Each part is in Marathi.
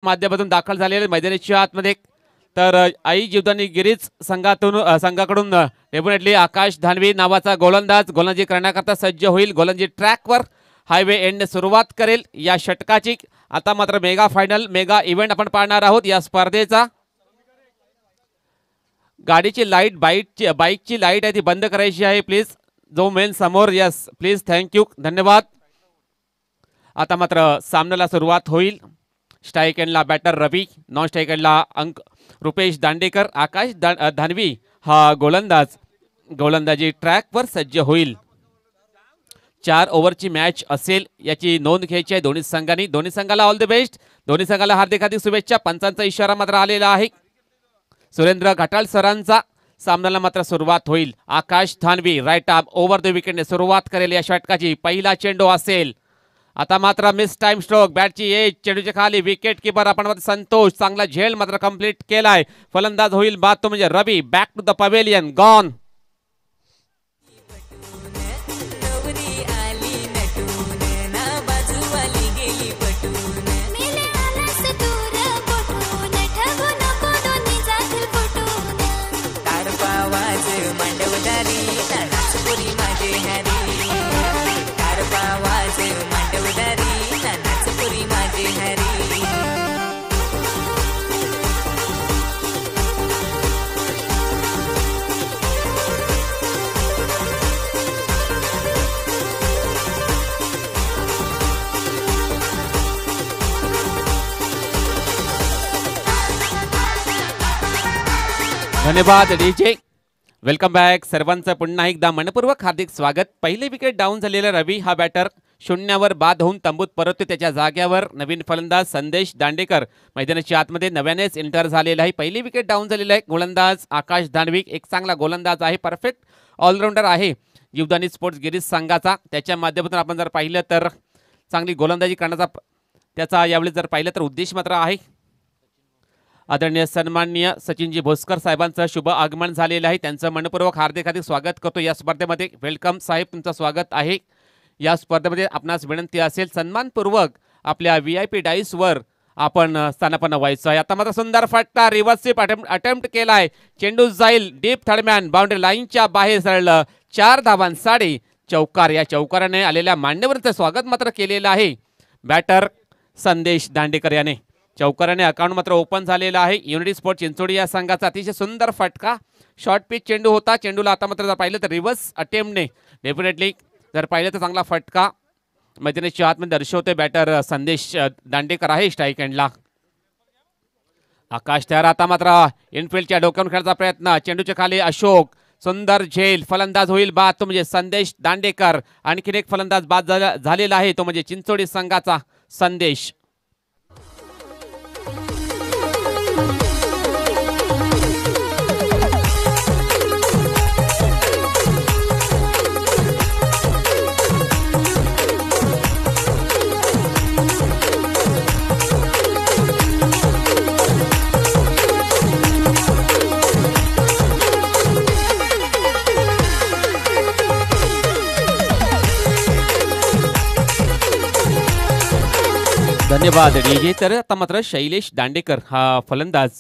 माध्यमातून दाखल झालेले मैदानाच्या आतमध्ये तर आई जीवदानी गिरीज संघाकडून डेफिनेटली आकाश धानवी नावाचा गोलंदाजी करण्याकरता सज्ज होईल. गोलंदाजी ट्रॅकवर हायवे एंड सुरुवात करेल या षटकाची. आता मात्र मेगा फायनल मेगा इव्हेंट आपण पाहणार आहोत या स्पर्धेचा. गाडीची लाईट बाईकची लाईट आहे ती बंद करायची आहे प्लीज. जो मेन समोर यस प्लीज थँक्यू धन्यवाद. आता मात्र सामन्याला सुरुवात होईल. स्ट्राईक एंडला बॅटर रवी, नॉन स्ट्राईक एंडला रुपेश दांडेकर. आकाश धानवी हा गोलंदाजी ट्रॅकवर सज्ज होईल. 4 ओव्हरची मॅच असेल याची नोंद घ्यायची आहे दोन्ही संघांनी. दोन्ही संघाला ऑल द बेस्ट. दोन्ही संघाला हार्दिक हार्दिक शुभेच्छा. पंचांचा इशारा मात्र आलेला आहे सुरेंद्र घाटाळ सरांचा. सामन्याला मात्र सुरुवात होईल. आकाश Dhanvi right arm over the विकेटने सुरुवात करेल या षटकाची. पहिला चेंडू असेल. आता मात्र मिस टाइम स्ट्रोक बॅटची एज चेंडूच्या खाली. विकेट किपर आपण संतोष चांगला झेल मात्र कंप्लीट केलाय. फलंदाज होईल बाद तो म्हणजे Ravi. Back to the pavilion gone. धन्यवाद डीजे. Welcome back. सर्वांचं पुन्हा एकदा मनपूर्वक हार्दिक स्वागत. पहिले विकेट डाऊन झालेला रवी हा बॅटर 0वर बाद होऊन तंबूत परततो. त्याच्या जाग्यावर नवीन फलंदाज संदेश दांडेकर मैदानाच्या आतमध्ये नव्यानेच एंटर झालेला आहे. पहिली विकेट डाऊन झालेला आहे. गोलंदाज आकाश धानवी एक चांगला गोलंदाज आहे. परफेक्ट ऑलराऊंडर आहे जीवदानी स्पोर्ट्स गिरीज संघाचा. त्याच्या माध्यमातून आपण जर पाहिलं तर चांगली गोलंदाजी करण्याचा त्याचा यावेळी जर पाहिलं तर उद्देश मात्र आहे. आदरणीय सन्माननीय सचिनजी भोसकर साहेबांचं शुभ आगमन झालेलं आहे. त्यांचं मनपूर्वक हार्दिक हार्दिक स्वागत करतो या स्पर्धेमध्ये. वेलकम साहेब, तुमचं स्वागत आहे या स्पर्धेमध्ये. आपणास विनंती असेल सन्मानपूर्वक आपल्या VIP डाईसवर आपण स्थानापन्न व्हायचं आहे. आता मात्र सुंदर फटका रिव्हर्स स्वीप अटेम्प्ट केलाय. चेंडू जाईल डीप थर्डमॅन बाउंड्री लाईनच्या बाहेर सरळलं. 4 धावांसाठी चौकार. या चौकाराने आलेल्या मान्यवरांचं स्वागत मात्र केलेलं आहे बॅटर संदेश दांडेकर याने. चौकाराने अकाउंट मात्र ओपन झालेला आहे. युनिटी स्पोर्ट चिंचोडी या संघाचा अतिशय सुंदर फटका. शॉर्ट पिच चेंडू होता. चेंडूला आता मात्र जर पाहिलं तर रिव्हर्स अटेम्प्टने डेफिनेटली जर पाहिलं तर चांगला फटका मैदानाच्या आतमध्ये दर्शवते बॅटर संदेश दांडेकर आहे स्ट्राईक एंडला. आकाश तयार. आता मात्र इनफिल्डच्या डोक्यावरून खेळायचा प्रयत्न. चेंडूच्या खाली अशोक सुंदर झेल. फलंदाज होईल बाद तो म्हणजे संदेश दांडेकर. आणखीन एक फलंदाज बाद झालेला आहे तो म्हणजे चिंचोडी संघाचा संदेश. धन्यवाद डीजे. तर आता मात्र शैलेश दांडेकर हा फलंदाज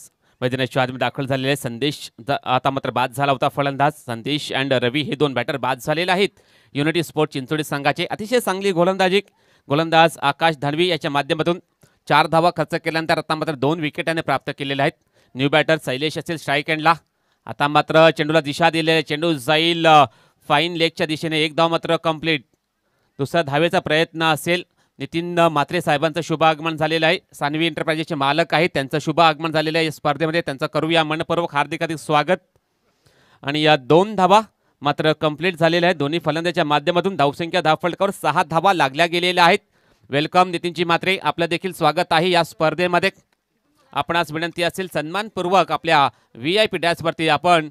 मैदानाच्या आतमध्ये दाखल झालेला आहे. संदेश आता मात्र बाद झाला होता फलंदाज. संदेश अँड रवी हे 2 बॅटर बाद झालेले आहेत युनिटी स्पोर्ट चिंचोडी संघाचे. अतिशय चांगली गोलंदाज आकाश धानवी याच्या माध्यमातून 4 धावा खर्च केल्यानंतर आता मात्र 2 विकेटाने प्राप्त केलेल्या आहेत. न्यू बॅटर शैलेश असेल स्ट्राईक एंडला. आता मात्र चेंडूला दिशा दिलेली आहे. चेंडू जाईल फाईन लेगच्या दिशेने. 1 धाव मात्र कंप्लीट. दुसरा धावेचा प्रयत्न असेल. नितीन म्हात्रे साहेबांचं शुभ आगमन झालेलं आहे. सानवी एंटरप्राइजेसचे मालक आहेत. त्यांचं शुभ आगमन झालेलं आहे या स्पर्धेमध्ये. त्यांचं करूया मनपूर्वक हार्दिक हार्दिक स्वागत. आणि या 2 धावा मात्र कंप्लीट झालेल्या आहेत दोन्ही फलंदाजाच्या माध्यमातून. धावसंख्या धावफलकावर 6 धावा लागल्या गेलेल्या आहेत. वेलकम नितीनजी म्हात्रे, आपलं देखील स्वागत आहे या स्पर्धेमध्ये. आपणास विनंती असेल सन्मानपूर्वक आपल्या VIP डॅशवरती आपण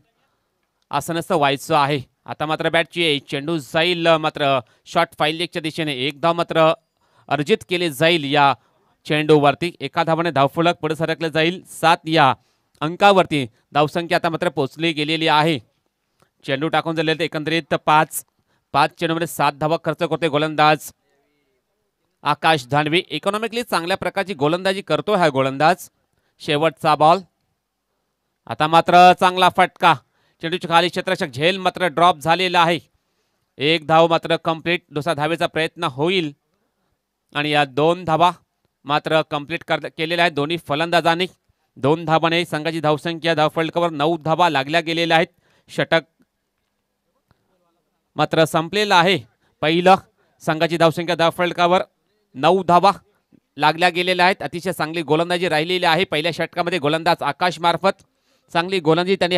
आसनस्थ व्हायचं आहे. आता मात्र बॅटची चेंडू जाईल मात्र शॉर्ट फाईन लेगच्या दिशेने. 1 धाव मात्र अर्जित केले जाईल या चेंडूवरती. 1 धावाने धावफलक पुढे सरकले जाईल. 7 या अंकावरती धावसंख्या आता मात्र पोहोचली गेलेली आहे. चेंडू टाकून झालेले एकंदरीत 5 चेंडूमध्ये 7 धावा खर्च करते गोलंदाज आकाश धानवी इकॉनॉमिकली चांगल्या प्रकारची गोलंदाजी करतोय हा गोलंदाज. शेवटचा बॉल. आता मात्र चांगला फटका. चेंडूच्या खाली क्षेत्ररक्षक झेल मात्र ड्रॉप झालेला आहे. एक धाव मात्र कंप्लीट. दुसरा धावेचा प्रयत्न होईल आणि या 2 धावा मात्र कंप्लीट केलेल्या आहेत दोन्ही फलंदाजांनी. 2 धावाने संघाची धावसंख्या धावफलकावर 9 धावा लागल्या गेलेल्या आहेत. षटक मात्र संपलेलं आहे. पहिलं संघाची धावसंख्या धावफलकावर 9 धावा लागल्या गेलेल्या आहेत. अतिशय चांगली गोलंदाजी राहिलेली आहे. पहिल्या षटकामध्ये गोलंदाज आकाश मार्फत चांगली गोलंदाजी त्यांनी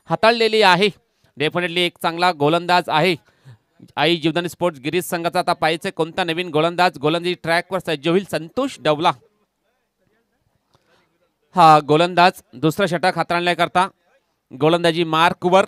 हाताळलेली आहे. डेफिनेटली एक चांगला गोलंदाज आहे. आई जीवदानी स्पोर्ट्स गिरीश संघाचा आता पाहायचे कोणता नवीन गोलंदाजी ट्रॅकवर सज्ज होईल. संतोष डवला हा गोलंदाज दुसरं षटक हाताळण्याकरता गोलंदाजी मार्कवर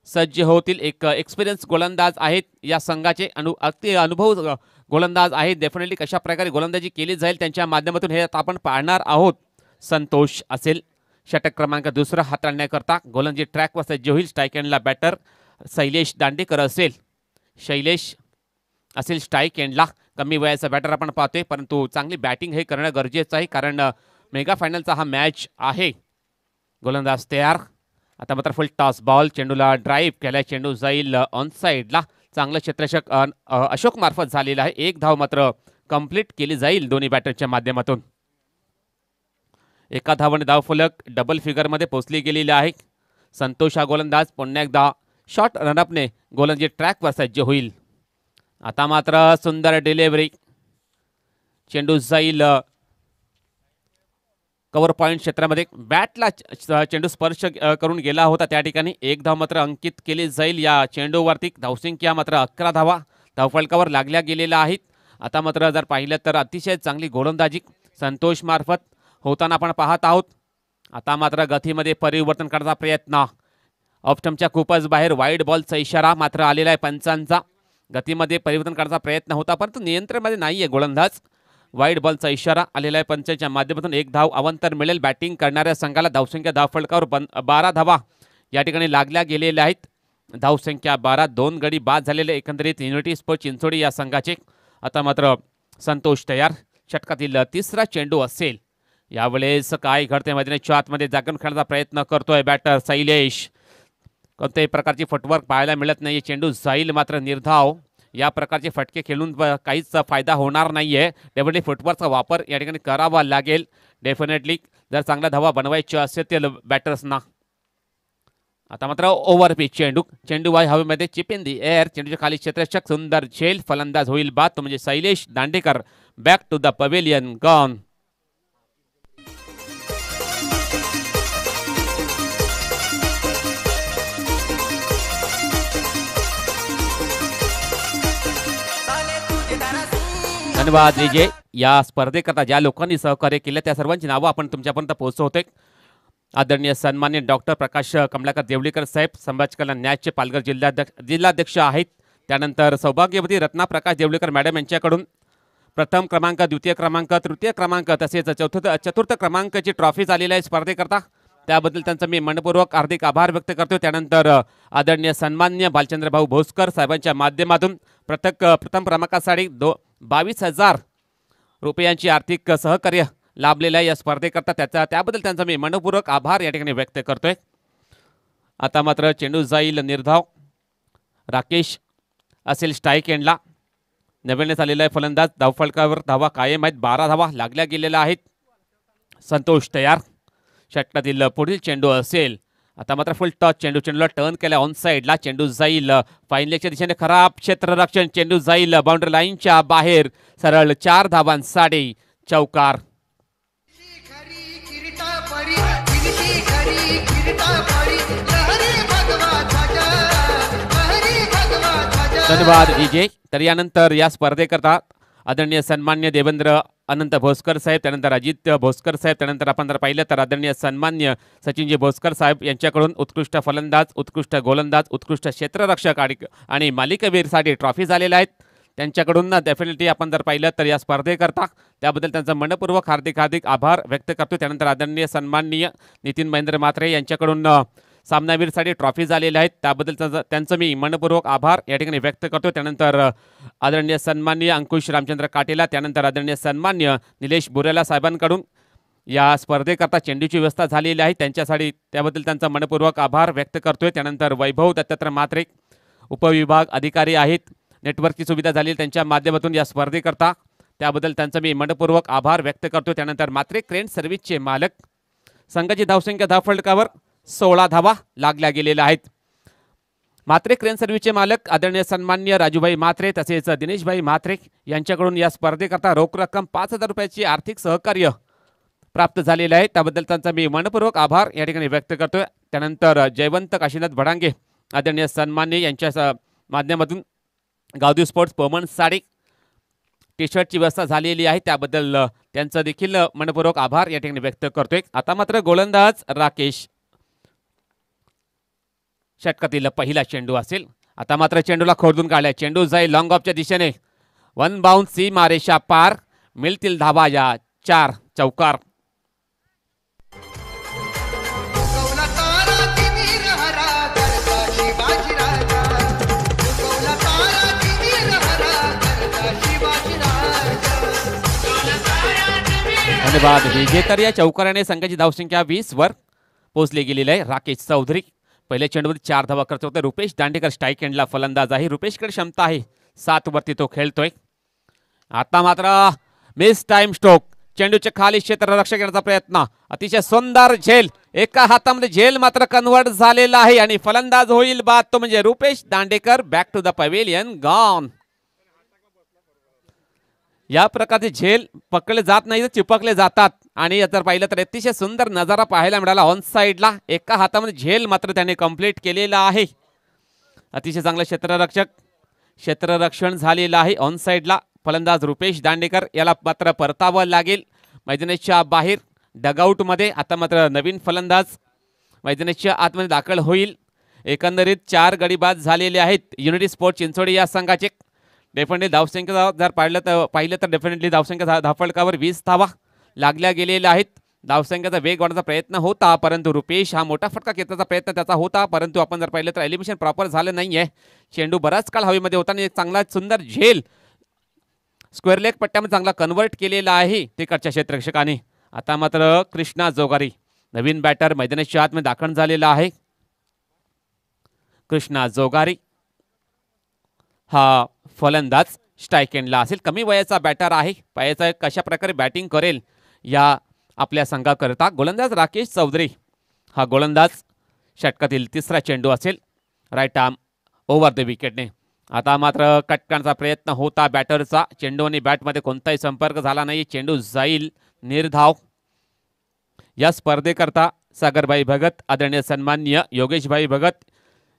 सज्ज होतील. एक एक्सपिरियन्स गोलंदाज आहेत या संघाचे. अति अनुभव गोलंदाज आहेत. डेफिनेटली कशा प्रकारे गोलंदाजी केली जाईल त्यांच्या माध्यमातून हे आता आपण पाहणार आहोत. संतोष असेल षटक क्रमांक दुसरा हाताळण्याकरता गोलंदाजी ट्रॅकवर सज्ज होईल. स्ट्राईक एंडला बॅटर शैलेश दांडेकर असेल. शैलेश असेल स्ट्राईक एंडला. कमी वयाचा बॅटर आपण पाहतोय परंतु चांगली बॅटिंग हे करणं गरजेचं आहे कारण मेगा फायनलचा हा मॅच आहे. गोलंदाज तयार. आता मात्र फुल टॉस बॉल. चेंडूला ड्राईव्ह केला. चेंडू जाईल ऑन साईडला. चांगलं क्षेत्ररक्षक अशोक मार्फत झालेला आहे. एक धाव मात्र कंप्लीट केली जाईल दोन्ही बॅटरच्या माध्यमातून. एका धावाने धावफलक डबल फिगरमध्ये पोहोचली गेलेली आहे. संतोष हा गोलंदाज पुन्हा एकदा शॉर्ट रनअपने गोलंदाजी ट्रॅकवर सज्ज होईल. आता मात्र सुंदर डिलिव्हरी. चेंडू जाईल कव्हर पॉईंट क्षेत्रामध्ये. बॅटला चेंडू स्पर्श करून गेला होता त्या ठिकाणी. एक धाव मात्र अंकित केली जाईल या चेंडूवरती. धावसंख्या मात्र 11 धावा धावफलकावर लागल्या गेलेल्या आहेत. आता मात्र जर पाहिलं तर अतिशय चांगली गोलंदाजी संतोष मार्फत होताना आपण पाहत आहोत. आता मात्र गतीमध्ये परिवर्तन करण्याचा प्रयत्न. ऑफस्टंपच्या खूपच बाहेर वाईड बॉलचा इशारा मात्र आलेला आहे पंचांचा. गतीमध्ये परिवर्तन करण्याचा प्रयत्न होता परंतु नियंत्रणामध्ये नाही आहे गोलंदाज. वाईड बॉलचा इशारा आलेला आहे पंचांच्या माध्यमातून. एक धाव अवंतर मिळेल बॅटिंग करणाऱ्या संघाला. धावसंख्या धावफलकावर 12 धावा या ठिकाणी लागल्या गेलेल्या आहेत. धावसंख्या 12. 2 गडी बाद झालेले एकंदरीत युनिटी स्पोर्ट्स चिंचोडी या संघाचे. आता मात्र संतोष तयार. षटकातील तिसरा चेंडू असेल. यावेळेस काय घडते मैदानाच्या आतमध्ये जागून खेळण्याचा प्रयत्न करतोय बॅटर शैलेश. कोणत्याही प्रकारची फुटवर्क पाहायला मिळत नाही. चेंडू जाईल मात्र निर्धाव. या प्रकारचे फटके खेळून काहीच फायदा होणार नाही आहे. डेफिनेटली फुटवर्कचा वापर या ठिकाणी करावा लागेल. डेफिनेटली जर चांगला धावा बनवायची असेल बॅटर्सना. आता मात्र ओव्हर पिच चेंडू वाय हवेमध्ये चिप इन दी एअर. चेंडूच्या खाली क्षेत्ररक्षक सुंदर झेल. फलंदाज होईल बाद तो म्हणजे Shailesh Dandekar. Back to the pavilion gone. धन्यवाद विजय. या स्पर्धेकरता ज्या लोकांनी सहकार्य केले त्या सर्वांची नावं आपण तुमच्यापर्यंत पोहोचवतोय. आदरणीय सन्मान्य डॉक्टर प्रकाश कमलाकर देवळीकर साहेब समाज कल्याण न्यायाचे पालघर जिल्हाध्यक्ष आहेत. त्यानंतर सौभाग्यवती रत्ना प्रकाश देवळीकर मॅडम यांच्याकडून प्रथम क्रमांक, द्वितीय क्रमांक, तृतीय क्रमांक तसेच चतुर्थ क्रमांकाची ट्रॉफी झालेली आहे स्पर्धेकरता. त्याबद्दल त्यांचा मी मनपूर्वक हार्दिक आभार व्यक्त करतो. त्यानंतर आदरणीय सन्मान्य भालचंद्र भाऊ भोसकर साहेबांच्या माध्यमातून प्रथम क्रमांकासाठी 22,000 रुपयांची आर्थिक सहकार्य लाभलेलं आहे या स्पर्धेकरता. त्याबद्दल त्यांचा मी मनपूर्वक आभार या ठिकाणी व्यक्त करतोय. आता मात्र चेंडू जाईल निर्धाव. राकेश असेल स्ट्राईक एंडला. नव्याने झालेला आहे फलंदाज. धावफलकावर धावा कायम आहेत. 12 धावा लागल्या गेलेल्या आहेत. संतोष तयार. षटकातील पुढील चेंडू असेल. आता मात्र फुल टॉस चेंडूला टर्न केला ऑन साईडला. चेंडू जाईल फाईन लेगच्या दिशेने. खराब क्षेत्ररक्षण. चेंडू जाईल बाउंड्री लाईनच्या बाहेर. सरळ 4 धावांसाठी चौकार. धन्यवाद विजय. तर यानंतर या स्पर्धेकरता आदरणीय सन्मान्य देवेंद्र अनंत भोसकर साहेब, त्यानंतर अजित भोसकर साहेब, त्यानंतर आपण जर पाहिलं तर आदरणीय सन्मान्य सचिनजी भोसकर साहेब यांच्याकडून उत्कृष्ट फलंदाज, उत्कृष्ट गोलंदाज, उत्कृष्ट क्षेत्ररक्षक आणि मालिकावीरसाठी ट्रॉफी झालेल्या आहेत. त्यांच्याकडून डेफिनेटली आपण जर पाहिलं तर या स्पर्धेकरता त्याबद्दल त्यांचा मनपूर्वक हार्दिक आभार व्यक्त करतो. त्यानंतर आदरणीय सन्माननीय नितीन महेंद्र म्हात्रे यांच्याकडून सामनावीरसाठी ट्रॉफी झालेल्या आहेत, त्याबद्दल त्यांचं मी मनपूर्वक आभार या ठिकाणी व्यक्त करतो. त्यानंतर आदरणीय सन्माननीय अंकुश रामचंद्र काटेला, त्यानंतर आदरणीय सन्मान्य निलेश बुरेला साहेबांकडून या स्पर्धेकरता चेंडूची व्यवस्था झालेली आहे, त्यांच्यासाठी त्याबद्दल त्यांचा मनपूर्वक आभार व्यक्त करतोय. त्यानंतर वैभव दत्तात्रय म्हात्रे उपविभाग अधिकारी आहेत, नेटवर्कची सुविधा झाली त्यांच्या माध्यमातून या स्पर्धेकरता, त्याबद्दल त्यांचा मी मनपूर्वक आभार व्यक्त करतो. त्यानंतर म्हात्रे क्रेन सर्व्हिसचे मालक, संघाची धावसंख्या धावफलकावर 16 धावा लागल्या गेलेल्या आहेत. म्हात्रे क्रेन सर्व्हिसचे मालक आदरणीय सन्मान्य राजूभाई म्हात्रे तसेच दिनेशभाई म्हात्रे यांच्याकडून या स्पर्धेकरता रोख रक्कम 5,000 रुपयाची आर्थिक सहकार्य प्राप्त झालेलं आहे, त्याबद्दल त्यांचा मी मनपूर्वक आभार या ठिकाणी व्यक्त करतोय. त्यानंतर जयवंत काशीनाथ भडांगे आदरणीय सन्मान्य यांच्या माध्यमातून गावदेव स्पोर्ट्स परमनंट साडी टी शर्टची व्यवस्था झालेली आहे, त्याबद्दल त्यांचं देखील मनपूर्वक आभार या ठिकाणी व्यक्त करतोय. आता मात्र गोलंदाज राकेश षटकातील पहिला चेंडू असेल. आता मात्र चेंडूला खोडून काढलाय, चेंडू जाईल लॉंग ऑफच्या दिशेने, वन बाउंस सीमारेषा पार, मिळतील धावा या 4 चौकार. धन्यवाद विजेतर. या चौकाराने संघाची धावसंख्या 20 वर पोहोचली गेलेली आहे. राकेश चौधरी पहिल्या चेंडूमध्ये 4 धावा खर्च होते. रुपेश दांडेकर स्ट्राईक एंडला फलंदाज आहे, रुपेशकडे क्षमता आहे, 7 वरती तो खेळतोय. आता मात्र मिस टाइम स्ट्रोक, चेंडूच्या खाली क्षेत्ररक्षक येण्याचा प्रयत्न, अतिशय सुंदर झेल, एका हातामध्ये झेल मात्र कन्वर्ट झालेला आहे आणि फलंदाज होईल बाद तो म्हणजे Rupesh Dandekar. Back to the pavilion, gone. या प्रकारचे झेल पकडले जात नाही तर चिपकले जातात आणि जर पाहिलं तर अतिशय सुंदर नजारा पाहायला मिळाला ऑन साइडला. एका हातामध्ये झेल मात्र त्याने कंप्लीट केलेला आहे. अतिशय चांगलं क्षेत्ररक्षण झालेलं आहे ऑन साइडला. फलंदाज रुपेश दांडेकर याला मात्र परतावं लागेल मैदानाच्या बाहेर डगआउटमध्ये. आता मात्र नवीन फलंदाज मैदानाच्या आतमध्ये दाखल होईल. एकंदरीत 4 गडी बाद झालेले आहेत युनिटी स्पोर्ट चिंचोडी या संघाचे. डेफिनेटली धावसंख्या जर पाहिलं तर डेफिनेटली धावसंख्या धावफलकावर 20 धावा लागल्या गेलेल्या आहेत. धावसंख्येचा वेग वाढवण्याचा प्रयत्न होता, परंतु रुपेश हा मोठा फटका घेण्याचा प्रयत्न त्याचा होता, परंतु आपण जर पाहिलं तर एलिमिनेशन प्रॉपर झालं नाहीये. चेंडू बराच काळ हवेमध्ये होता आणि एक चांगला सुंदर झेल स्क्वेअर लेग पट्ट्यामध्ये चांगला कन्वर्ट केलेला आहे तिकडच्या क्षेत्ररक्षकाने. आता मात्र कृष्णा जोगारी नवीन बॅटर मैदानाच्या आतमध्ये दाखल झालेला आहे. कृष्णा जोगारी हा फलंदाज स्ट्राईक एंडला असेल. कमी वयाचा बॅटर आहे, पायाचा कशा प्रकारे बॅटिंग करेल या आपल्या संघाकरता. गोलंदाज राकेश चौधरी हा गोलंदाज षटकातील तिसरा चेंडू असेल, राईट आर्म ओव्हर द विकेटने. आता मात्र कट करण्याचा प्रयत्न होता बॅटरचा, चेंडू आणि बॅटमध्ये कोणताही संपर्क झाला नाही. चेंडू जाईल निर्धाव. या स्पर्धेकरता सागरभाई भगत आदरणीय सन्माननीय योगेशभाई भगत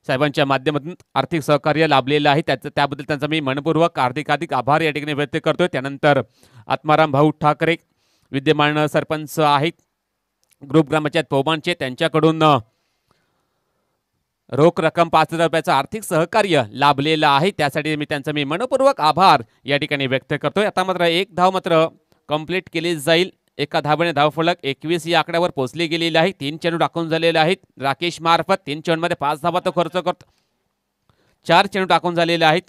साहेबांच्या माध्यमातून आर्थिक सहकार्य लाभलेलं आहे, त्याबद्दल त्यांचा मी मनपूर्वक हार्दिक आभार या ठिकाणी व्यक्त करतोय. त्यानंतर आत्माराम भाऊ ठाकरे विद्यमान सरपंच आहेत ग्रुप ग्रामपंचायत पोबांचे, त्यांच्याकडून रोख रक्कम 5,000 रुपयाचं आर्थिक सहकार्य लाभलेलं आहे, त्यासाठी त्यांचा मी मनपूर्वक आभार या ठिकाणी व्यक्त करतोय. आता मात्र 1 धाव मात्र कंप्लीट केली जाईल. एका धावेने धावफलक 21 या आकड्यावर पोहोचले गेलेले आहे. 3 चेंडू टाकून झालेले आहेत राकेश मार्फत. 3 चेंडूमध्ये 5 धावा तो खर्च करतो. 4 चेंडू टाकून झालेले आहेत,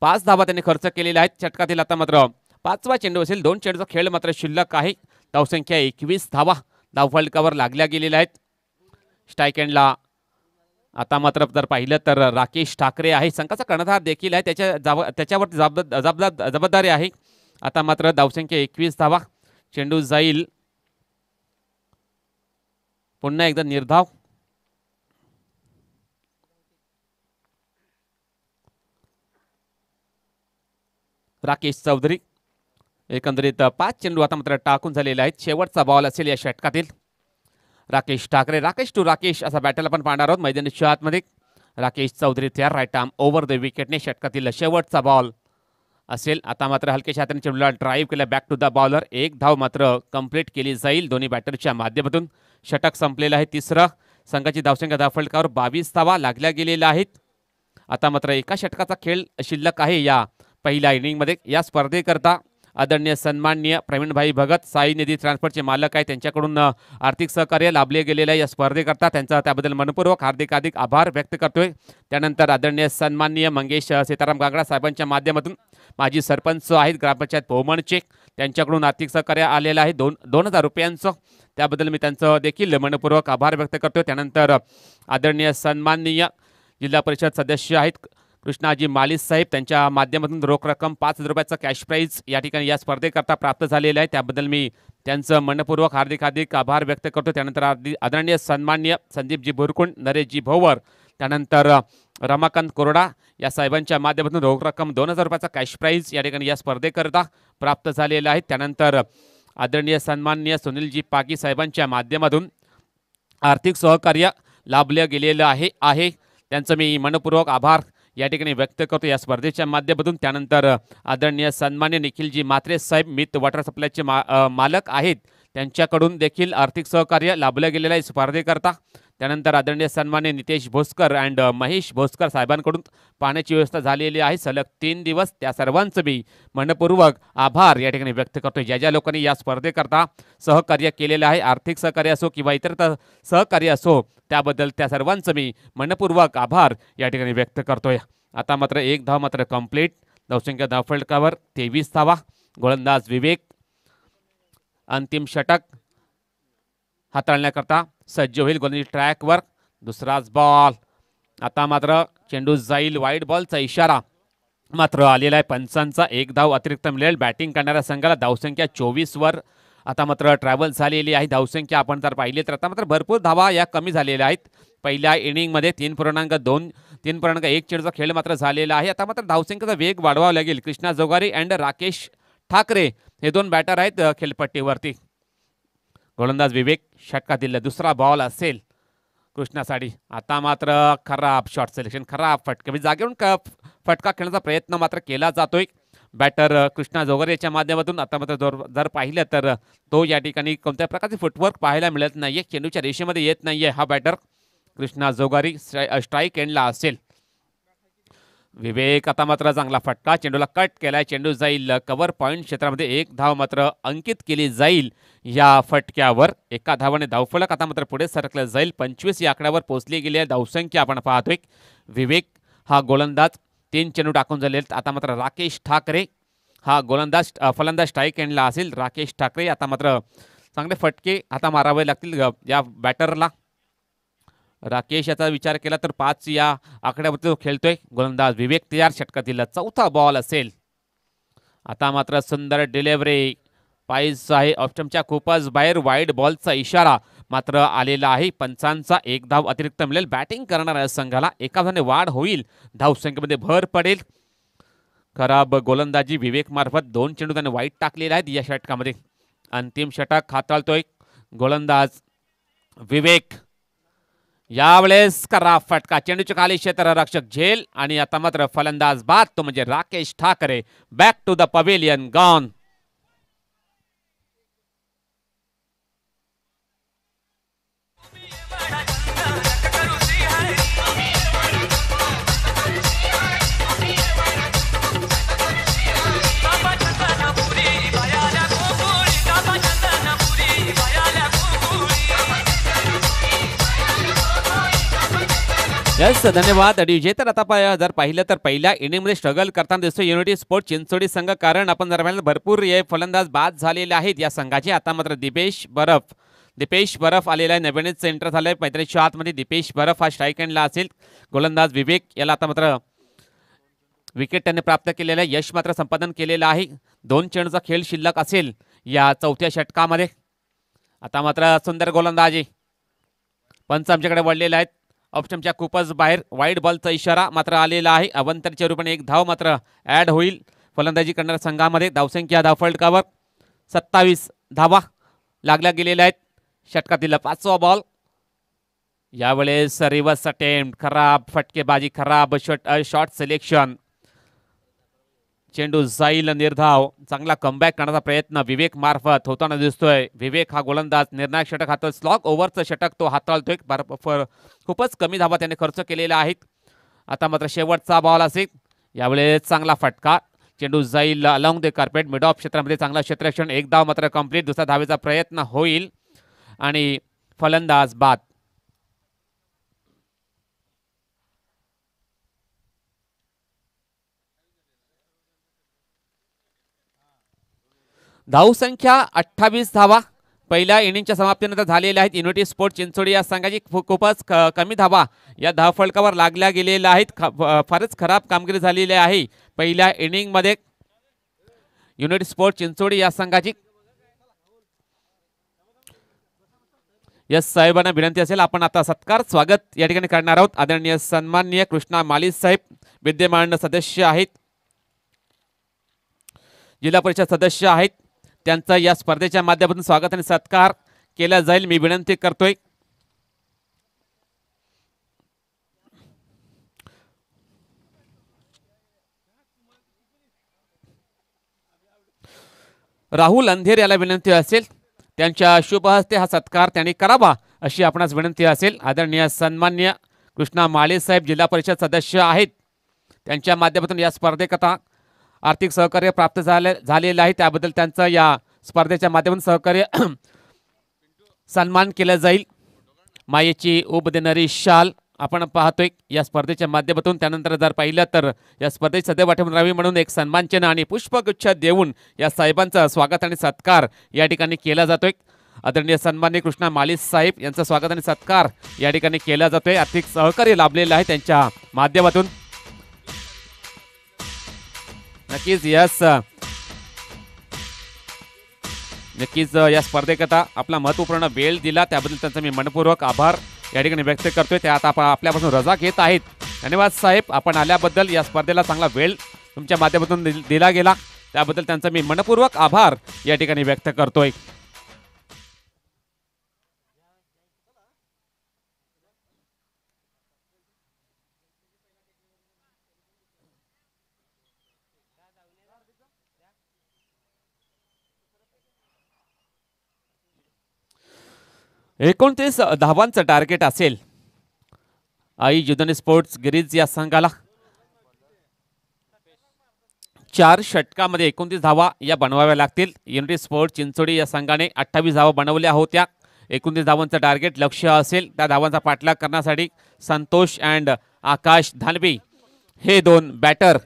5 धावा त्यांनी खर्च केलेल्या आहेत. षटकातील आता मात्र 5वा चेंडू असेल. 2 चेंडूचा खेळ मात्र शिल्लक आहे. धावसंख्या 21 धावा धावफलकावर लागल्या गेलेल्या आहेत. स्ट्राईक एंडला आता मात्र जर पाहिलं तर राकेश ठाकरे आहे, संघाचा कर्णधार देखील आहे, त्याच्यावरती जबाबदारी आहे. आता मात्र धावसंख्या 21 धावा. चेंडू जाईल पुन्हा एकदा निर्धाव. राकेश चौधरी एकंदरीत 5 चेंडू आता मात्र टाकून झालेले आहेत. शेवटचा बॉल असेल या षटकातील. राकेश ठाकरे, राकेश टू राकेश असा बॅटल आपण पाहणार आहोत मैदानाच्या आतमध्ये. राकेश चौधरी तयार, राईट आर्म ओव्हर द विकेटने षटकातील शेवटचा बॉल असेल. आता मात्र हलक्याच्या हाताने चेंडूला ड्राईव्ह केला बॅक टू द बॉलर. 1 धाव मात्र कंप्लीट केली जाईल दोन्ही बॅटरच्या माध्यमातून. षटक संपलेलं आहे तिसरं. संघाची धावसंख्या धावफलकावर 22 धावा लागल्या गेलेल्या आहेत. आता मात्र एका षटकाचा खेळ शिल्लक आहे या पहिल्या इनिंगमध्ये. या स्पर्धेकरता आदरणीय सन्माननीय प्रवीणभाई भगत साई निधी ट्रान्सफरचे मालक आहे, त्यांच्याकडून आर्थिक सहकार्य लाभले गेलेलं आहे या स्पर्धेकरता. त्यांचा त्याबद्दल मनपूर्वक हार्दिक आभार व्यक्त करतोय. त्यानंतर आदरणीय सन्माननीय मंगेश सीताराम गागडा साहेबांच्या माध्यमातून माजी सरपंच आहेत ग्रामपंचायत भोमणचे, त्यांच्याकडून आर्थिक सहकार्य आलेलं आहे 2,000 रुपयांचं. त्याबद्दल मी त्यांचं देखील मनपूर्वक आभार व्यक्त करतो. त्यानंतर आदरणीय सन्माननीय जिल्हा परिषद सदस्य आहेत कृष्णाजी मालिस साहेब, त्यांच्या माध्यमातून रोख रक्कम 5,000 रुपयाचं कॅश प्राईज या ठिकाणी या स्पर्धेकरता प्राप्त झालेलं आहे. त्याबद्दल मी त्यांचं मनपूर्वक हार्दिक आभार व्यक्त करतो. त्यानंतर आदरणीय सन्माननीय संदीपजी बुरकुंड, नरेशजी भोवर, त्यानंतर रमाकांत कोरडा या साहेबांच्या माध्यमातून रोख रक्कम 2,000 रुपयाचा कॅश प्राईज या ठिकाणी या स्पर्धेकरता प्राप्त झालेला आहे. त्यानंतर आदरणीय सन्माननीय सुनीलजी पागी साहेबांच्या माध्यमातून आर्थिक सहकार्य लाभले गेलेलं आहे. त्यांचं मी मनपूर्वक आभार या ठिकाणी व्यक्त करतो या स्पर्धेच्या माध्यमातून. त्यानंतर आदरणीय सन्मान्य निखिलजी मात्रे साहेब मित वॉटर सप्लायचे मालक आहेत, त्यांच्याकडून देखील आर्थिक सहकार्य लाभलं गेलेलं आहे स्पर्धेकरता. त्यानंतर आदरणीय सन्मान्य नितेश भोसकर अँड महेश भोसकर साहेबांकडून पाण्याची व्यवस्था झालेली आहे सलग 3 दिवस. त्या सर्वांचं मी मनपूर्वक आभार या ठिकाणी व्यक्त करतो. ज्या लोकांनी या स्पर्धेकरता सहकार्य केलेलं आहे, आर्थिक सहकार्य असो किंवा इतर सहकार्य असो, त्याबद्दल त्या सर्वांचं मी मनपूर्वक आभार या ठिकाणी व्यक्त करतोय. आता मात्र एक धाव मात्र कंप्लीट. धावसंख्या धावफलकावर 23 धावा. गोलंदाज विवेक अंतिम षटक हाताळण्याकरता सज्ज होईल. गोलंदाजी ट्रॅकवर दुसराच बॉल. आता मात्र चेंडू जाईल. वाईड बॉलचा इशारा मात्र आलेला आहे पंचांचा. 1 धाव अतिरिक्त मिळेल बॅटिंग करणाऱ्या संघाला. धावसंख्या 24 वर आता मात्र ट्रॅव्हल झालेली आहे. धावसंख्या आपण जर पाहिली तर आता मात्र भरपूर धावा या कमी झालेल्या आहेत. पहिल्या इनिंगमध्ये 3.1 चेंडूचा खेळ मात्र झालेला आहे. आता मात्र धावसंख्येचा वेग वाढवावा लागेल. कृष्णा जोगारी अँड राकेश ठाकरे हे 2 बॅटर आहेत खेळपट्टीवरती. गोलंदाज विवेक षटकातील दुसरा बॉल असेल कृष्णासाठी. आता मात्र खराब शॉट सिलेक्शन, खराब फटका, जागेवरून फटका खेळण्याचा प्रयत्न मात्र केला जातोय बॅटर कृष्णा जोगारे याच्या माध्यमातून. आता मात्र जर पाहिलं तर तो या ठिकाणी कोणत्या प्रकारचे फुटवर्क पाहायला मिळत नाहीये. चेंडूच्या रेषेमध्ये येत नाहीये हा बॅटर कृष्णा जोगारी. स्ट्राईक एंडला असेल. विवेक आता मात्र चांगला फटका, चेंडूला कट केलाय. चेंडू जाईल कव्हर पॉईंट क्षेत्रामध्ये. 1 धाव मात्र अंकित केली जाईल या फटक्यावर. 1 धावाने धावफलक आता मात्र पुढे सरकलं जाईल. 25 या आकड्यावर पोहोचली गेली आहे धावसंख्या आपण पाहतोय. विवेक हा गोलंदाज 3 चेंडू टाकून झाले. आता मात्र राकेश ठाकरे हा गोलंदाज फलंदाज स्ट्राईक एंडला असेल. राकेश ठाकरे आता मात्र चांगले फटके आता मारावे लागतील या बॅटरला. राकेश याचा विचार केला तर 5 या आकड्यावरती तो खेळतोय. गोलंदाज विवेक तयार. षटकातील चौथा बॉल असेल. आता मात्र सुंदर डिलेव्हरी पाईस आहे ऑप्शनच्या खूपच बाहेर. वाईड बॉलचा इशारा मात्र आलेला आहे पंचांचा. 1 धाव अतिरिक्त मिळेल बॅटिंग करणाऱ्या संघाला. 1 धावाने वाढ होईल. धावसंख्येमध्ये भर पडेल. खराब गोलंदाजी विवेक मार्फत 2 चेंडू त्याने वाईट टाकलेले आहेत या षटकामध्ये. अंतिम षटक हाताळतोय गोलंदाज विवेक. यावेळेस खराब फटका, चेंडूच्या खाली क्षेत्ररक्षक झेल आणि आता मात्र फलंदाज बाद तो म्हणजे Rakesh Thackeray. Back to the pavilion gone. Yes धन्यवाद अडिजे. तर आता जर पाहिलं तर पहिल्या इनिंगमध्ये स्ट्रगल करताना दिसतो युनिटी स्पोर्ट चिंचोडी संघ, कारण आपण जर पाहिलं भरपूर हे फलंदाज बाद झालेले आहेत या संघाचे. आता मात्र दीपेश बरफ आलेला आहे. नवीनच सेंटर झालंय 35 आतमध्ये. दीपेश बरफ हा स्ट्राईक एंडला असेल. गोलंदाज विवेक याला आता मात्र विकेट त्याने प्राप्त केलेलं आहे. यश मात्र संपादन केलेलं आहे. 2 चेंडूचा खेळ शिल्लक असेल या चौथ्या षटकामध्ये. आता मात्र सुंदर गोलंदाजी पंच आमच्याकडे वळलेले आहेत. ऑप्शनच्या खूपच बाहेर. वाईड बॉलचा इशारा मात्र आलेला आहे. अवंतरच्या रूपाने 1 धाव मात्र ॲड होईल फलंदाजी करणाऱ्या संघामध्ये. धावसंख्या धावफलकावर 27 धावा लागल्या गेलेल्या आहेत. षटकातील 5वा बॉल. यावेळेस रिव्हर्स अटेम्प्ट, खराब फटकेबाजी, खराब शॉट सिलेक्शन. चेंडू जाईल निर्धाव. चांगला कमबॅक करण्याचा प्रयत्न विवेक मार्फत होताना दिसतोय. विवेक हा गोलंदाज निर्णायक षटक हाताळ. स्लॉग ओव्हरचं षटक तो हाताळतोय. खूपच कमी धावा त्याने खर्च केलेल्या आहेत. आता मात्र शेवटचा बॉल असेल. यावेळेस चांगला फटका, चेंडू जाईल along the carpet mid of क्षेत्रामध्ये, चांगला क्षेत्ररक्षण, एक धाव मात्र कंप्लीट. दुसरा धावेचा प्रयत्न होईल आणि फलंदाज बाद. धावसंख्या 28 धावा पहिल्या इनिंगच्या समाप्तीनंतर झालेल्या आहेत. युनिटी स्पोर्ट चिंचोडी या संघाची खूपच कमी धावा या धावफलकावर लागल्या गेलेल्या आहेत. फारच खराब कामगिरी झालेली आहे पहिल्या इनिंगमध्ये युनिटी स्पोर्ट चिंचोडी या संघाची. यस साहेबांना विनंती असेल, आपण आता सत्कार स्वागत या ठिकाणी करणार आहोत. आदरणीय सन्माननीय कृष्णा माली साहेब विद्यमान सदस्य आहेत, जिल्हा परिषद सदस्य आहेत, त्यांचा या स्पर्धेच्या माध्यमातून स्वागत आणि सत्कार केला जाईल. मी विनंती करतोय. राहुल अंधेर याला विनंती असेल, त्यांच्या शुभ हस्ते हा सत्कार त्यांनी करावा अशी आपणास विनंती असेल. आदरणीय सन्मान्य कृष्णा माळे साहेब जिल्हा परिषद सदस्य आहेत, त्यांच्या माध्यमातून या स्पर्धेकरता आर्थिक सहकार्य प्राप्त झालेलं आहे, त्याबद्दल त्यांचं या स्पर्धेच्या माध्यमातून सहकार्य सन्मान केला जाईल. मायेची उब देणारी शाल आपण पाहतोय या स्पर्धेच्या माध्यमातून. त्यानंतर जर पाहिलं तर या स्पर्धेत सदैव आठवण राहावी म्हणून एक सन्मानचिन्ह आणि पुष्पगुच्छ देऊन या साहेबांचा स्वागत आणि सत्कार या ठिकाणी केला जातोय. आदरणीय सन्माननीय कृष्णा माली साहेब यांचा स्वागत आणि सत्कार या ठिकाणी केला जातोय. आर्थिक सहकार्य लाभलेलं आहे त्यांच्या माध्यमातून. नक्कीच नक्कीच या स्पर्धेकरता आपला महत्त्वपूर्ण वेळ दिला त्याबद्दल त्यांचा मी मनपूर्वक आभार या ठिकाणी व्यक्त करतोय. ते आता आपल्यापासून रजा घेत आहेत. धन्यवाद साहेब, आपण आल्याबद्दल, या स्पर्धेला चांगला वेळ तुमच्या माध्यमातून दिला गेला त्याबद्दल त्यांचा मी मनपूर्वक आभार या ठिकाणी व्यक्त करतोय. एकोणतीस धावांचं टार्गेट असेल आई जुदनी स्पोर्ट्स गिरीज या संघाला. 4 षटकामध्ये 29 धावा या बनवाव्या लागतील. युनिटी स्पोर्ट्स चिंचोडी या संघाने 28 धावा बनवल्या होत्या. 29 धावांचं टार्गेट लक्ष्य असेल. त्या धावांचा पाठलाग करण्यासाठी संतोष अँड आकाश धानवी हे दोन बॅटर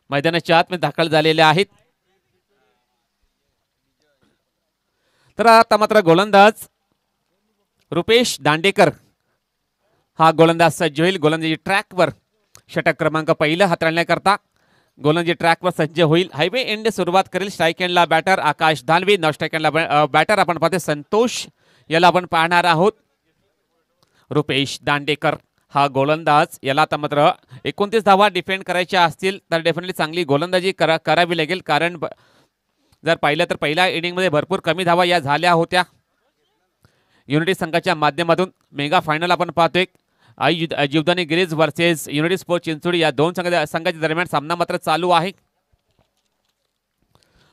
मैदानाच्या आतमध्ये दाखल झालेले आहेत. तर आता मात्र गोलंदाज रुपेश दांडेकर हा गोलंदाज सज्ज होईल. गोलंदाजी ट्रॅकवर षटक क्रमांक पहिला हाताळण्याकरता गोलंदाजी ट्रॅकवर सज्ज होईल. हायवे एंड सुरुवात करेल. स्ट्राईक एंडला बॅटर आकाश धानवी, नॉन स्ट्राईक एंडला बॅटर आपण पाहतो संतोष याला आपण पाहणार आहोत. रुपेश दांडेकर हा गोलंदाज, याला आता मात्र 29 धावा डिफेंड करायच्या असतील तर डेफिनेटली चांगली गोलंदाजी करावी लागेल. कारण जर पाहिलं तर पहिल्या इनिंगमध्ये भरपूर कमी धावा या झाल्या होत्या. युनिटी संघाच्या माध्यमातून मेगा फायनल आपण पाहतोय. आई Jivdani Girish versus unity sport Chinchodi या दोन संघाच्या दरम्यान सामना मात्र चालू आहे.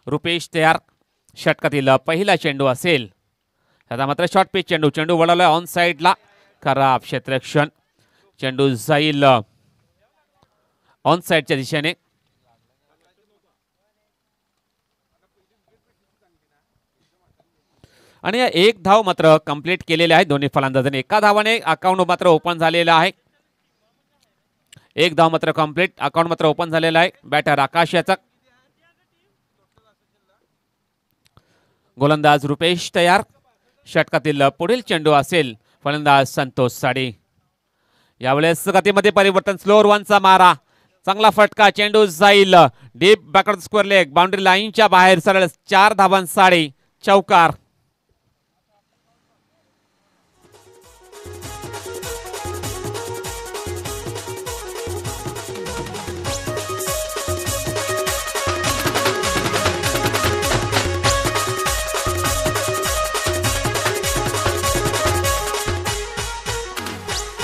रुपेश तयार. षटकातील पहिला चेंडू असेल. आता मात्र शॉर्ट पिच चेंडू, चेंडू वळवला ऑन साइडला, खराब क्षेत्ररक्षण. चेंडू जाईल ऑन साइडच्या दिशेने. आणि एक धाव मात्र कंप्लीट केलेले आहे दोन्ही फलंदाजांनी. एका धावाने अकाउंट मात्र ओपन झालेला आहे. एक धाव मात्र कंप्लीट, अकाउंट मात्र ओपन झालेला आहे. बॅटर आकाश याचा. गोलंदाज रुपेश तयार. षटकातील पुढील चेंडू असेल. फलंदाज संतोष साडी. यावेळेस गतीमध्ये परिवर्तन. स्लोअर वनचा मारा, चांगला फटका. चेंडू जाईल deep backward square leg, boundary लाईनच्या बाहेर. सरळ 4 धावांसाठी चौकार.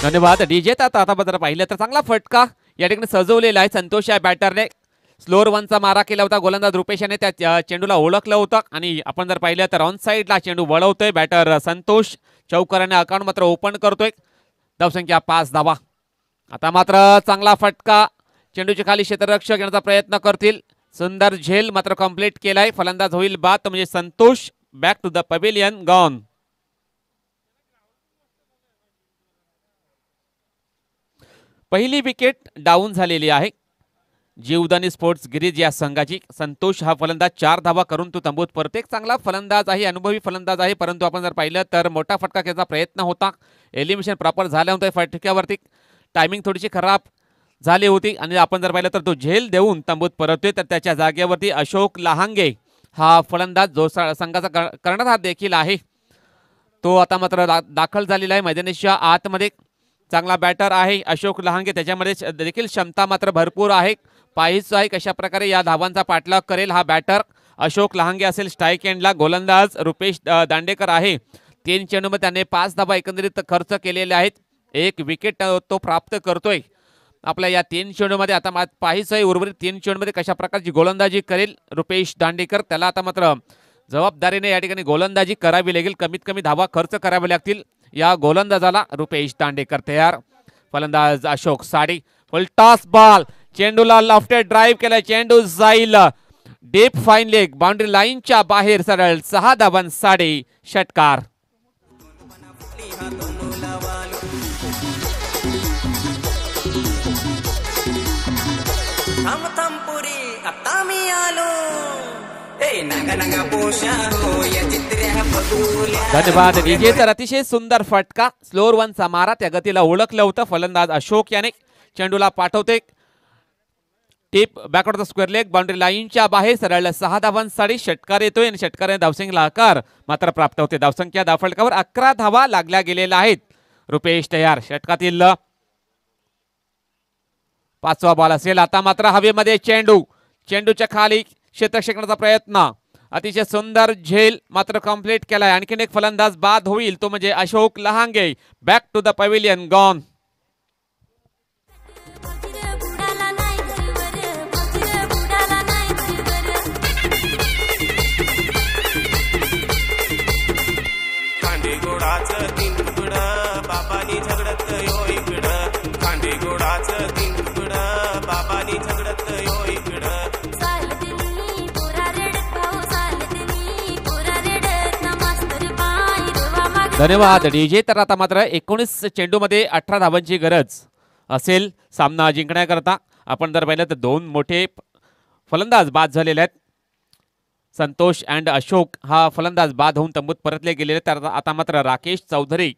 धन्यवाद डीजे. आता जर पाहिलं तर चांगला फटका या ठिकाणी सजवलेला आहे संतोष या बॅटरने. स्लोअर वनचा मारा केला होता. गोलंदाज रुपेश याने त्या चेंडूला ओळखलं होतं आणि आपण जर पाहिलं तर ऑन साइडला चेंडू वळवतोय बॅटर संतोष. चौकाराने अकाउंट मात्र ओपन करतोय. धावसंख्या 5 धावा. आता मात्र चांगला फटका. चेंडूच्या खाली क्षेत्ररक्षक येण्याचा प्रयत्न करतील. सुंदर झेल मात्र कंप्लीट केलाय. फलंदाज होईल बाद, तो म्हणजे Santosh. Back to the pavilion, gone. पहिली विकेट डाऊन झालेली आहे जीवदानी स्पोर्ट्स गिरीज या संघाची. संतोष हा फलंदाज 4 धावा करून तो तंबूत परत. एक चांगला फलंदाज आहे, अनुभवी फलंदाज आहे, परंतु आपण जर पाहिलं तर मोठा फटका घ्यायचा प्रयत्न होता. एलिमिनेशन प्रॉपर झालं होतं, फटक्यावरती टायमिंग थोडीशी खराब झाली होती आणि आपण जर पाहिलं तर तो झेल देऊन तंबूत परततोय. तर त्याच्या जागेवरती अशोक लहांगे हा फलंदाज जो संघाचा कर्णधार देखील आहे तो आता मात्र दाखल झालेला आहे मैदानाच्या आतमध्ये. चांगला बॅटर आहे अशोक लहांगे, त्याच्यामध्ये देखील क्षमता मात्र भरपूर आहे. पाहायचं आहे कशा प्रकारे या धावांचा पाठलाग करेल हा बॅटर अशोक लहांगे असेल. स्ट्राईक एंडला गोलंदाज रुपेश दांडेकर आहे. 3 चेंडूमध्ये त्याने 5 धावा एकंदरीत खर्च केलेले आहेत. 1 विकेट तो प्राप्त करतोय आपल्या या 3 चेंडूमध्ये. आता पाहायचं आहे उर्वरित 3 चेंडूमध्ये कशा प्रकारची गोलंदाजी करेल रुपेश दांडेकर. त्याला आता मात्र जबाबदारीने या ठिकाणी गोलंदाजी करावी लागेल. कमीत कमी धावा खर्च करावे लागतील या गोलंदाजाला. रुपेश दांडेकर तयार. फलंदाज Ashok Sadi. Full toss ball, चेंडूला लॉफ्टेड ड्राईव्ह केला. चेंडू जाईल डीप फाईन लेग, बाउंड्री लाईनच्या बाहेर सरळ. 6 धावांसाठी षटकार. धन्यवाद डीजे. तर अतिशय सुंदर फटका, स्लोअर वनचा मारा, त्या गतीला ओळखलं होतं फलंदाज अशोक याने. चेंडूला पाठवते tip backward the square leg, boundary लाईनच्या बाहेर सरळ. 6 धावांसाठी षटकार येतोय आणि षटकाराने धावसंख्येला आकार मात्र प्राप्त होते. धावसंख्या धावफलकावर 11 धावा लागल्या गेलेल्या आहेत. रुपेश तयार. षटकातील 5वा बॉल असेल. आता मात्र हवेमध्ये चेंडू, चेंडूच्या खाली क्षेत्ररक्षक करण्याचा प्रयत्न. अतिशय सुंदर झेल मात्र कंप्लीट केलाय. आणखीन एक फलंदाज बाद होईल, तो म्हणजे Ashok Lahange. Back to the pavilion, gone. धन्यवाद डीजे. तर आता मात्र 19 चेंडूमध्ये 18 धावांची गरज असेल सामना जिंकण्याकरता. आपण जर पाहिलं तर 2 मोठे फलंदाज बाद झालेले आहेत. संतोष अँड अशोक हा फलंदाज बाद होऊन तंबूत परतले गेलेले. तर आता मात्र राकेश चौधरी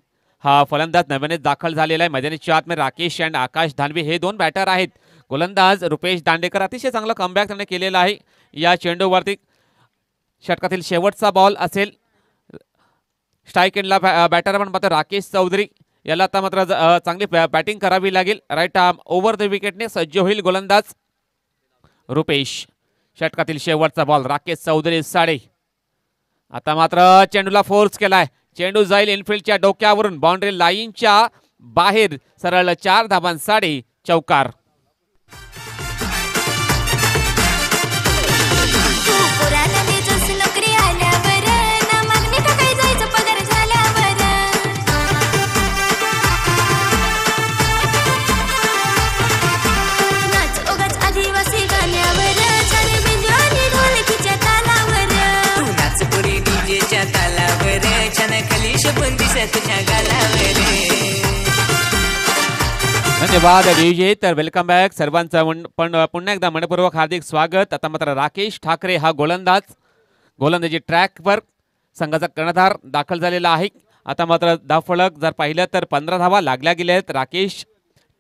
हा फलंदाज नव्याने दाखल झालेला आहे मैदानाच्या आतमध्ये. राकेश अँड आकाश धानवे हे 2 बॅटर आहेत. गोलंदाज रुपेश दांडेकर अतिशय चांगला कमबॅक त्याने केलेला आहे या चेंडूवरती. षटकातील शेवटचा बॉल असेल. स्ट्राईक एंडला बॅटर पण मात्र राकेश चौधरी याला आता मात्र चांगली बॅटिंग करावी लागेल. राईट आर्म ओव्हर द विकेटने सज्ज होईल गोलंदाज रुपेश. षटकातील शेवटचा बॉल राकेश चौधरी साडे. आता मात्र चेंडूला फोर्स केलाय. चेंडू जाईल इनफिल्डच्या डोक्यावरून बाउंड्री लाईनच्या बाहेर सरळ. 4 धावांसाठी चौकार. धन्यवाद डीजे. तर वेलकम बॅक सर्वांचं पुन्हा एकदा मनपूर्वक हार्दिक स्वागत. आता मात्र राकेश ठाकरे हा गोलंदाजी ट्रॅकवर संघाचा कर्णधार दाखल झालेला आहे. आता मात्र धावफलक जर पाहिलं तर 15 धावा लागल्या गेल्या आहेत. राकेश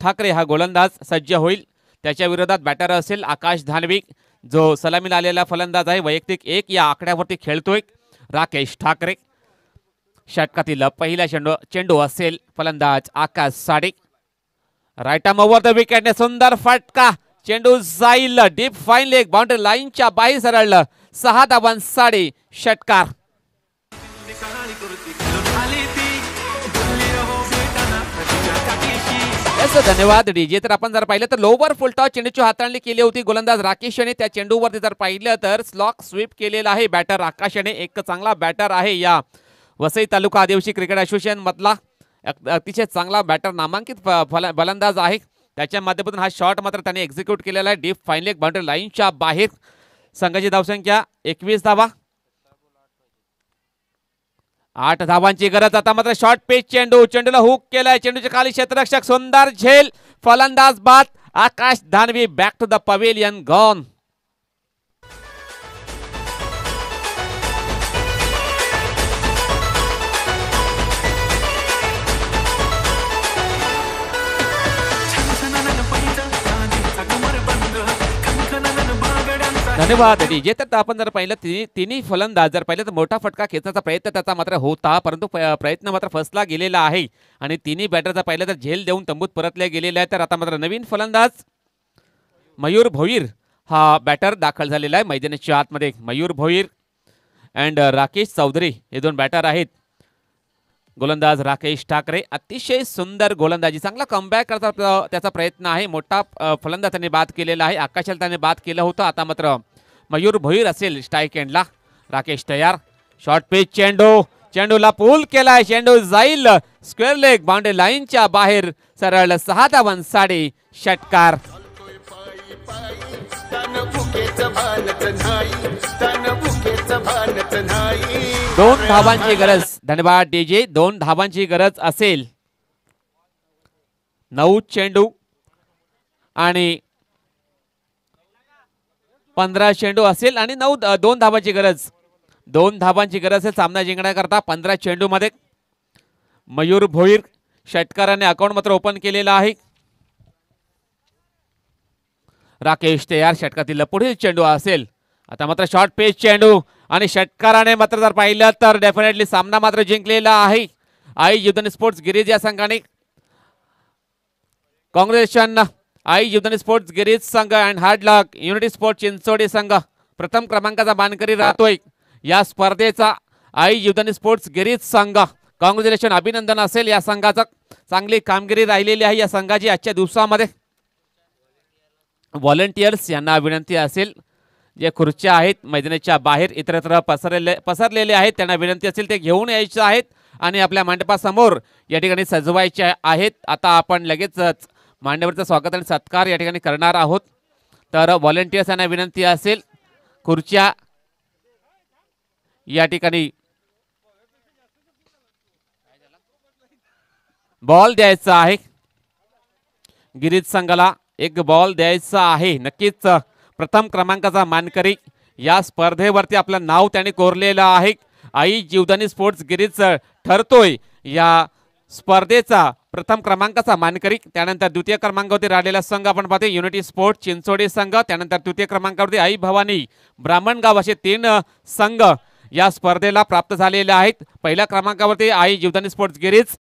ठाकरे हा गोलंदाज सज्ज होईल. त्याच्या विरोधात बॅटर असेल आकाश धानवी जो सलामीला आलेला फलंदाज आहे. वैयक्तिक 1 या आकड्यावरती खेळतोय राकेश ठाकरे. षटकातील पहिला चेंडू असेल फलंदाज आकाश साडे. राईट आर्म ओव्हर द विकेटने सुंदर फटका. चेंडू जाईल डीप फाईन लेग, बाउंड्री लाईनच्या बाहेर सरळलं. 6 धावांसाठी षटकार. धन्यवाद डीजे. तर आपण जर पाहिलं तर लोवर फुलटॉस चेंडूची हाताळणी केली होती गोलंदाज राकेश याने. त्या चेंडूवरती जर पाहिलं तर स्लॉक स्वीप केलेला आहे बॅटर आकाश याने. एक चांगला बॅटर आहे या वसई तालुका आदिवासी क्रिकेट असोसिएशन मधला. अतिशय चांगला बॅटर नामांकित फलंदाज आहे. त्याच्या माध्यमातून हा शॉट मात्र त्याने एक्झिक्यूट केलेला आहे. डीप फाईन लेग बाउंड्री लाईनच्या बाहेर संघाची धावसंख्या 21 धावा. 8 धावांची गरज. आता मात्र शॉर्ट पिच चेंडू. चेंडूला हुक केलाय. चेंडूच्या खाली क्षेत्ररक्षक सुंदर झेल. फलंदाज बाद. Akash Danvi back to the pavilion gone. धन्यवाद डीजे. तर आपण जर पाहिलं तिन्ही फलंदाज जर पाहिलं तर मोठा फटका खेचण्याचा प्रयत्न त्याचा मात्र होता, परंतु प्रयत्न मात्र फसला गेलेला आहे आणि तिन्ही बॅटरचा पाहिलं तर झेल देऊन तंबूत परतले गेलेले आहे. तर आता मात्र नवीन फलंदाज मयूर भोईर हा बॅटर दाखल झालेला आहे मैदानाच्या आतमध्ये. मयूर भोईर अँड राकेश चौधरी हे दोन बॅटर आहेत. गोलंदाज राकेश ठाकरे अतिशय सुंदर गोलंदाजी, चांगला कमबॅक करता त्याचा प्रयत्न आहे. मोठा फलंदाज त्याने बाद केलेला आहे. आकाशाला त्याने बाद केलं होतं. आता मात्र मयूर भोईर असेल स्ट्राईक एंडला. राकेश तयार. शॉर्ट पिच चेंडू. चेंडूला पूल केलाय. चेंडू जाईल स्क्वेअर लेग बाउंड्री लाईनच्या बाहेर. सरळ 6 धावांसाठी षटकार. दोन धावांची गरज. धन्यवाद डीजे. 2 धावांची गरज असेल. 9 चेंडू आणि 15 चेंडू असेल आणि 2 धावांची गरज. 2 धावांची गरज असेल सामना जिंकण्याकरता. 15 चेंडू मध्ये मयूर भोईर षटकाराने अकाउंट मात्र ओपन केलेला आहे. राकेश तयार. षटकातील पुढील चेंडू असेल. आता मात्र शॉर्ट पिच चेंडू आणि षटकाराने मात्र जर पाहिलं तर डेफिनेटली सामना मात्र जिंकलेला आहे. आई युद्धन स्पोर्ट्स गिरीज या संघाने. काँग्रेशन आई युद्धन स्पोर्ट्स गिरीज संघ and hard luck unity sports Chinchodi संघ प्रथम क्रमांकाचा मानकरी राहतोय या स्पर्धेचा. आई युद्धन स्पोर्ट्स गिरीज संघ कॉंग्रॅच्युलेशन, अभिनंदन असेल या संघाचं. चांगली कामगिरी राहिलेली आहे या संघाची आजच्या दिवसामध्ये. व्हॉलंटियर्स यांना विनंती असेल जे खुर्च्या आहेत मैदानाच्या बाहेर इतरत्र पसरलेले आहेत त्यांना विनंती असेल ते घेऊन यायचे आहेत आणि आपल्या मंडपासमोर या ठिकाणी सजवायचे आहेत. आता आपण लगेचच मान्यवरचं स्वागत आणि सत्कार या ठिकाणी करणार आहोत. तर व्हॉलंटियर्स यांना विनंती असेल खुर्च्या या ठिकाणी बॉल द्यायचा आहे. गिरीज संघाला एक बॉल द्यायचा आहे. नक्कीच प्रथम क्रमांकाचा मानकरी या स्पर्धेवरती आपलं नाव त्याने कोरलेलं आहे. आई जीवदानी स्पोर्ट्स गिरीज ठरतोय या स्पर्धेचा प्रथम क्रमांकाचा मानकरी. त्यानंतर द्वितीय क्रमांकावरती राहिलेला संघ आपण पाहतो युनिटी स्पोर्ट्स चिंचोडी संघ. त्यानंतर तृतीय क्रमांकावरती आई भवानी ब्राह्मणगाव असे 3 संघ या स्पर्धेला प्राप्त झालेले आहेत. पहिल्या क्रमांकावरती आई जीवदानी स्पोर्ट्स गिरीज,